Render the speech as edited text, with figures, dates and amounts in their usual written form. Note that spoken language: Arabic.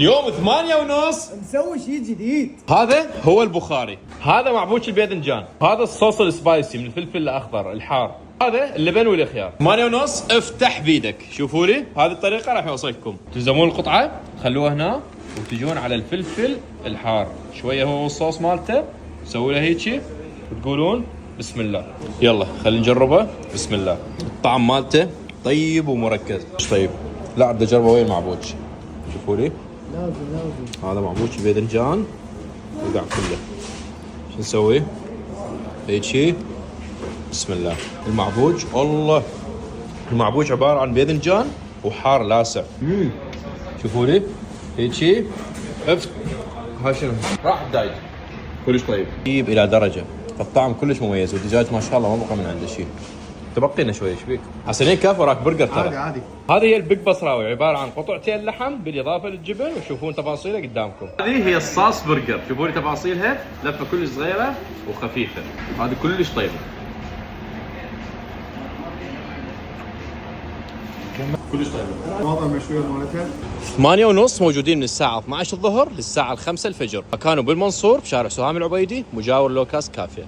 اليوم 8:30 نسوي شيء جديد. هذا هو البخاري، هذا معبوش الباذنجان، هذا الصوص السبايسي من الفلفل الاخضر الحار، هذا اللبن والخيار. 8:30 افتح بيدك. شوفوا لي هذه الطريقه راح يوصلكم. تلزمون القطعه تخلوها هنا وتجون على الفلفل الحار شويه، هو الصوص مالته تسوي له هيجي وتقولون بسم الله. يلا خلينا نجربه. بسم الله. الطعم مالته طيب ومركز. ايش طيب؟ لا عاد اجربه ويا المعبوج. شوفوا لي لازم هذا معبوج الباذنجان وقع كله. شو نسوي؟ هيجي بسم الله. المعبوج الله، المعبوج عباره عن باذنجان وحار لاسع. شوفوا لي هيجي ها شنو؟ راح دايج كلش طيب الى درجه، فالطعم كلش مميز، والدجاج ما شاء الله ما بقى من عنده شيء. تبقينا شوي. ايش بيك؟ حسنين كاف وراك برجر ترى. عادي. هذه هي البيج بصراوي، عباره عن قطعتين لحم بالاضافه للجبن، وشوفون تفاصيله قدامكم. هذه هي الصاص برجر، شوفوا لي تفاصيلها، لفه كلش صغيره وخفيفه، هذه كلش طيبه. كلش طيبه. وضع المشويات مالتها 8:30 موجودين من الساعه 12 الظهر للساعه 5 الفجر. مكانه بالمنصور بشارع سهام العبيدي مجاور لوكاس كافيه.